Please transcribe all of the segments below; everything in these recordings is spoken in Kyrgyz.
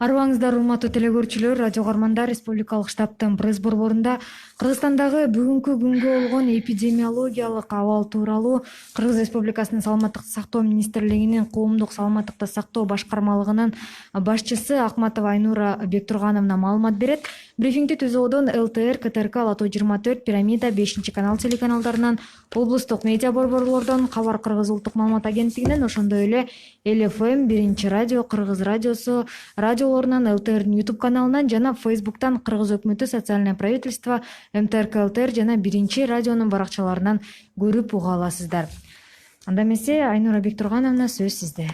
Арыбаңыздар, урматтуу телекөрүүчүлөр, радио каармандар, республикалык штабтын пресс борборунда Кыргызстандагы бүгүнкү күнгө болгон эпидемиологиялык абал тууралуу Кыргыз Республикасынын Саламаттыкты сактоо министрлигинин Коомдук саламаттыкты сактоо башкармалыгынын башчысы Акматова Айнура Бектургановна маалымат берет. Брифингди Түзүүдөн ЛТР, КТРК, Лото 24, Пирамида, 5-канал телеканалдарынан, облустук медиа борборлордон, Кабар Кыргыз улуттук маалымат агенттигинен, ошондой эле ЛФМ, Биринчи радио, Кыргыз радиосу, радиолорунан, ЛТРдин YouTube каналынан жана Facebooктан Кыргыз өкмөтү, социальное правительство, МТРК ЛТР жана Биринчи радионун баракчаларынан көрүп уга аласыздар. Анда эмесе, Айнура Бектургановна, сөз сизде.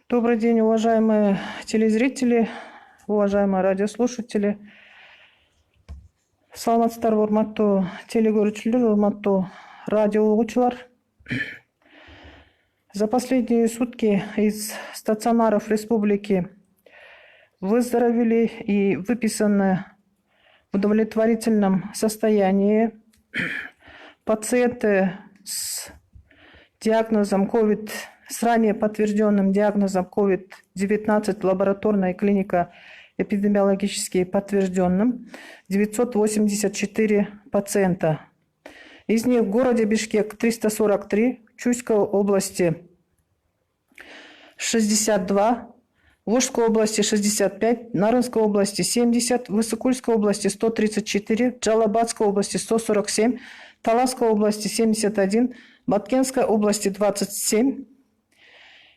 Добрый день, уважаемые телезрители, уважаемые радиослушатели. Саламатсыздарбы, урматтуу телекөрүүчүлөр, урматтуу радио угуучулар. За последние сутки из стационаров республики выздоровели и выписаны в удовлетворительном состоянии пациенты с диагнозом COVID, с ранее подтвержденным диагнозом COVID-19, лабораторная клиника эпидемиологически подтвержденным, 984 пациента. Из них в городе Бишкек 343, в Чуйской области 62, в Волжской области 65, в Нарынской области 70, в Высокульской области 134, в Джалабадской области 147, в Таласской области 71, в Баткенской области 27.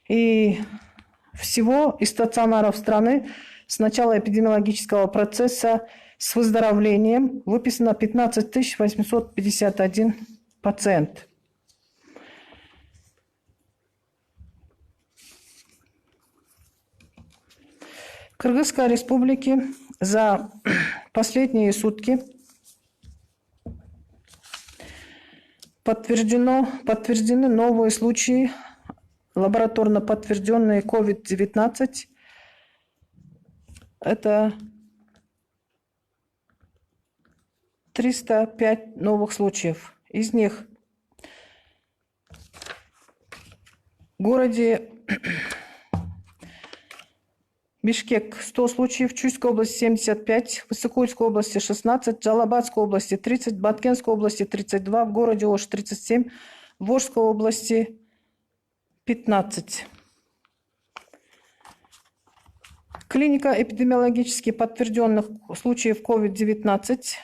И всего из стационаров страны с начала эпидемиологического процесса с выздоровлением выписано 15 851 пациент. В Кыргызской республике за последние сутки подтверждены новые случаи, лабораторно подтвержденные COVID-19. Это 305 новых случаев. Из них в городе Бишкек 100 случаев, в Чуйской области 75, в Высокульской области 16, в Джалабадской области 30, в Баткенской области 32, в городе Ош 37, в Волжской области 15. Клиника эпидемиологически подтвержденных случаев COVID-19,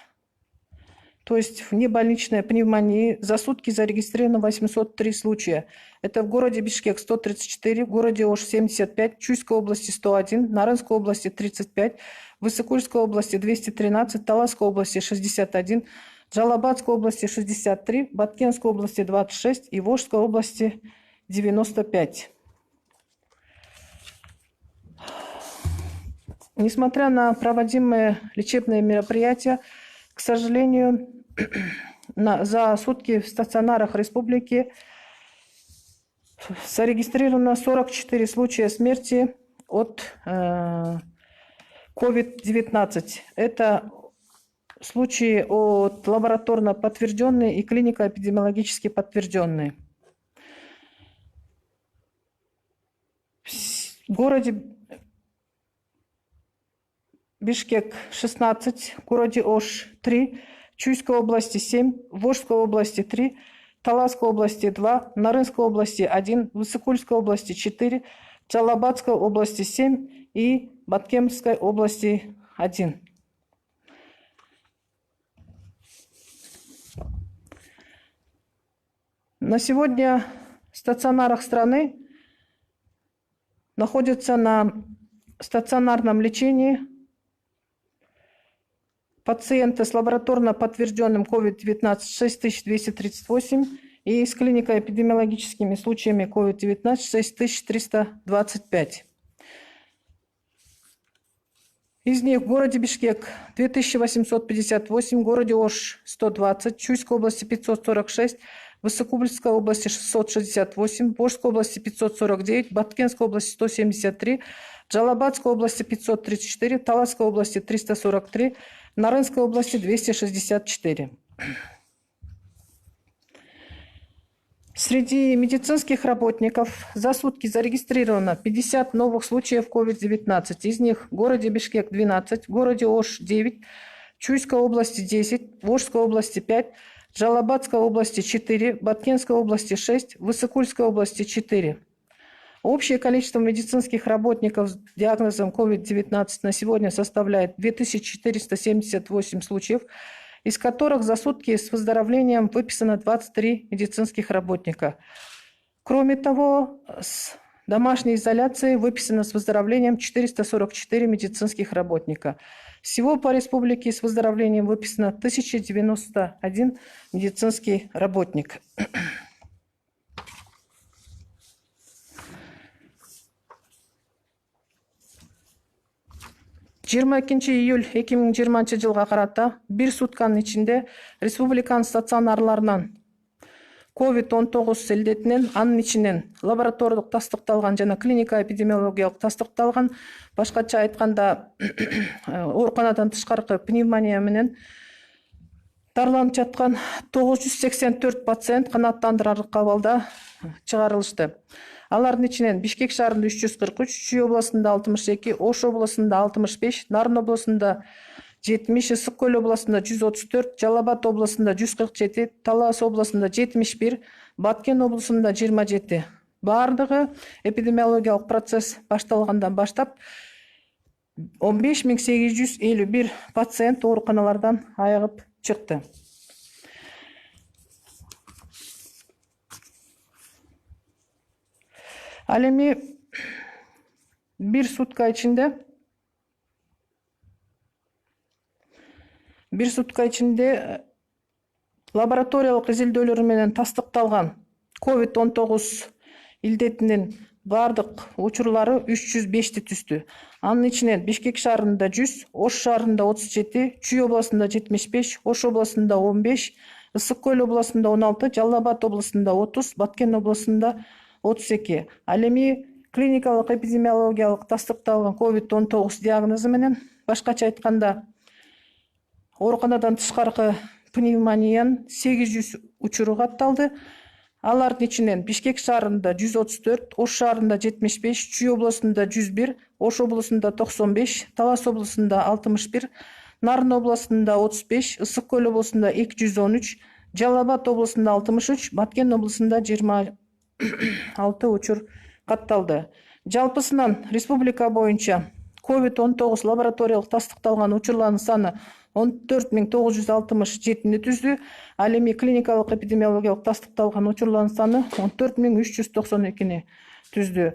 то есть внебольничной пневмонии, за сутки зарегистрировано 803 случая. Это в городе Бишкек 134, в городе Ош 75, в Чуйской области 101, в Нарынской области 35, в Высокульской области 213, в Таласской области 61, в Джалабадской области 63, в Баткенской области 26 и в Волжской области 95. Несмотря на проводимые лечебные мероприятия, к сожалению, за сутки в стационарах республики зарегистрировано 44 случая смерти от COVID-19. Это случаи от лабораторно подтвержденные и клинико-эпидемиологически подтвержденные. В городе Бишкек 16, в городе Ош 3, в Чуйской области 7, в Волжской области 3, в Таласской области 2, в Нарынской области 1, в Высокульской области 4, в Джалабадской области 7 и в Баткенской области 1. На сегодня в стационарах страны находятся на стационарном лечении пациенты с лабораторно подтвержденным COVID-19 6238 и с клинико-эпидемиологическими случаями COVID-19 6325. Из них в городе Бишкек 2858, в городе Ош 120, в Чуйской области 546, в Высокульской области 668, в Волжской области 549, в Баткенской области 173, в Джалабадской области 534, в Таласской области 343, в Нарынской области 264. Среди медицинских работников за сутки зарегистрировано 50 новых случаев COVID-19. Из них в городе Бишкек 12, в городе Ош 9, в Чуйской области 10, в Ошской области 5, в Жалабатской области 4, в Баткенской области 6, в Иссыкульской области 4. Общее количество медицинских работников с диагнозом COVID-19 на сегодня составляет 2478 случаев, из которых за сутки с выздоровлением выписано 23 медицинских работника. Кроме того, с домашней изоляцией выписано с выздоровлением 444 медицинских работника. Всего по республике с выздоровлением выписано 1091 медицинский работник. 22 июль 2020 жылга карата бир сутканын ичинде республиканын стационарларынан COVID-19 илдетинен, анын ичинен лабораториялык тастыкталган жана клиника эпидемиологиялык тастыкталган, башкача айтканда ооруканадан тышкаркы пневмония менен дарыланып жаткан 984 пациент канааттандырарлык абалда чыгарылышты. Алардын ичинен Бишкек шаарында 343, Чүй областында 62, Ош областында 65, Нарын областында 70, Ысык көл областында 134, Жалал Абад областында 147, Талас областында 71, Баткен областында 27. Бардыгы эпидемиологиялык процесс башталгандан баштап 15851 пациент ооруканалардан айыгып чыкты. Ал эми бир сутка ичинде лабораториялык изилдөөлөр менен тастыкталган COVID-19 илдетинин бардык учурлары 305 түздү. Анын ичинен Бишкек шаарында 100, Ош шаарында 37, Чүй областында 75, Ош областында 15, Ысык көл областында 16, Жалал Абад областында 30, Баткен областында 32. Ал эми клиникалык эпидемиологиялык тастыкталган COVID-19 диагнозу менен, башкача айтканда, ооруканадан тышкаркы пневмониянын 800 учуру катталды. Алардын ичинен Бишкек шаарында 134, Ош шаарында 75, Чүй областында 101, Ош областында 95, Талас областында 61, Нарын областында 35, Ысык көл областында 213, Жалал Абад областында 63, Баткен областында 26 учур катталды. Жалпысынан республика боюнча COVID-19 лабораториялык тастыкталган учурлардын саны 14967 түздү. Ал эми клиникалык эпидемиологиялык тастыкталган учурлардын саны 14392 түздү.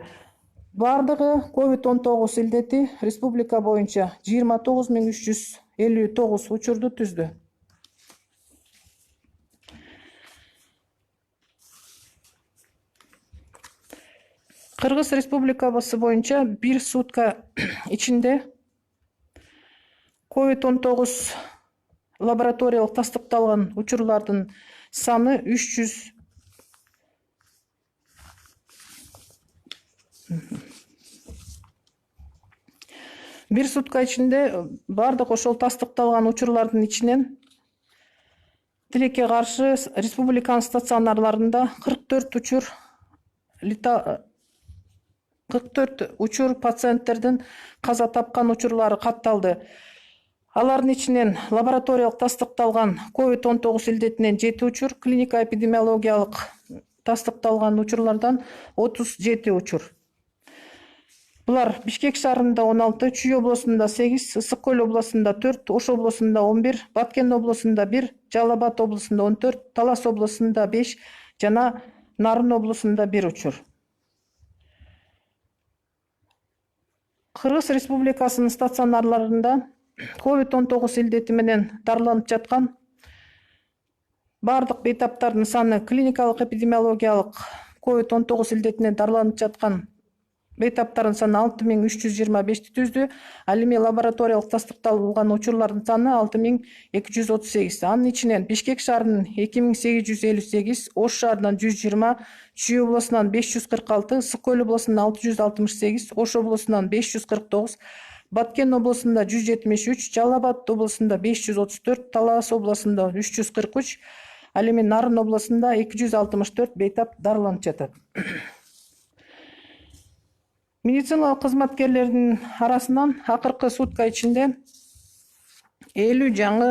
Бардыгы COVID-19 илдети республика боюнча 29359 учурду түздү. Кыргыз Республикасы боюнча бир сутка ичинде COVID-19 лабораториялык тастыкталган учурлардын саны 300. Бир сутка ичинде бардык ошол тастыкталган учурлардын ичинен тилекке каршы республиканын стационарларында 44 учур пациенттердин каза тапкан учурлары катталды. Алардын ичинен лабораториялык тастыкталган COVID-19 илдетинен 7 учур, клиника эпидемиологиялык тастыкталган учурлардан 37 учур. Булар Бишкек шаарында 16, Чүй областында 8, Ысык көл областында 4, Ош областында 11, Баткен областында 1, Жалал Абад областында 14, Талас областында 5 жана Нарын областында 1 учур. Кыргыз Республикасынын стационарларында COVID-19 илдети менен дарыланып жаткан бардык бейтаптардын саны, клиникалык эпидемиологиялык COVID-19 илдетинен дарыланып жаткан бейтаптардын саны 6325 түздү. Ал эми лабораториялык тастыкталган учурлардын саны 6238. Анын ичинен Бишкек шаарынын 2858, Ош шаарынан 120, Чүй областынан 546, Ысык көл областынан 668, Ош областынан 549, Баткен областында 173, Жалал Абад областында 534, Талас областында 343, Ал эми Нарын областында 264 бейтап дарыланып жатат. Медициналык кызматкерлердин арасынан акыркы сутка ичинде 50 жаңы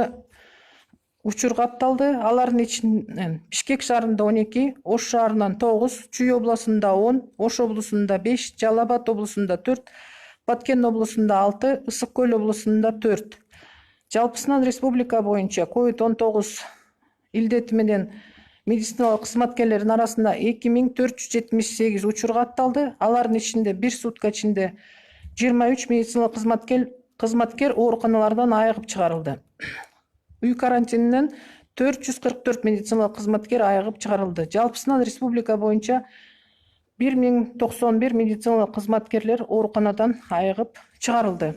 учур катталды. Алардын ичинен Бишкек шаарында 12, Ош шаарынан 9, Чүй областында 10, Ош облусунда 5, Жалал Абад облусунда 4, Баткен облусунда 6, Ысык Көл облусунда 4. Жалпысынан республика боюнча COVID-19 илдети менен медициналык кызматкерлердин арасында 2478 учур катталды. Алардын ичинде бир сутка ичинде 23 медициналык кызматкер ооруканалардан айыгып чыгарылды. Үй карантининен 444 медициналык кызматкер айыгып чыгарылды. Жалпысынан республика боюнча 1091 медициналык кызматкерлер ооруканадан айыгып чыгарылды.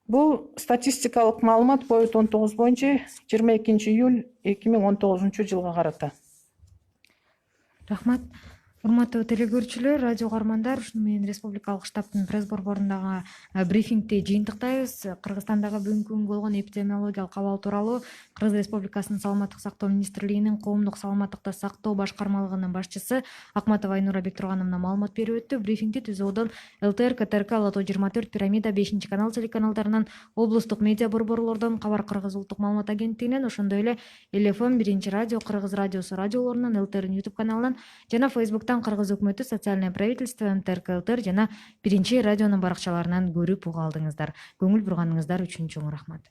Бул статистикалык маалымат COVID-19 боюнча 22 июль 2019 жылга карата. Рахмат. Урматтуу телекөрүүчүлөр, радио угармандар, ушуну менен республикалык штабтын пресс борборундагы брифингти жыйынтыктайбыз. Кыргызстандагы бүгүнкү күнгө болгон эпидемиологиялык абал тууралуу Кыргыз Республикасынын Саламаттык сактоо министрлигинин коомдук саламаттыкты сактоо башкармалыгынын башчысы Акматова Айнура Бектургановна маалымат берип өттү. Брифингти ТЗОдон ЛТР, КТРК, Лото 24, Пирамида, 5 канал телеканалдарынан, облустук медиа борборлордон, Кабар Кыргыз улуттук маалымат агенттигинен, ошондой эле ЛФМ, Биринчи радио, Кыргыз радиосу радиолорунан, ЛТРдин YouTube каналынан жана Фейсбуктан Кыргыз өкмөтү, социальное правительство, МТРК, ЛТР жана Биринчи радионун баракчаларынан көрүп уга алдыңыздар. Көңүл бурганыңыздар үчүн чоң рахмат.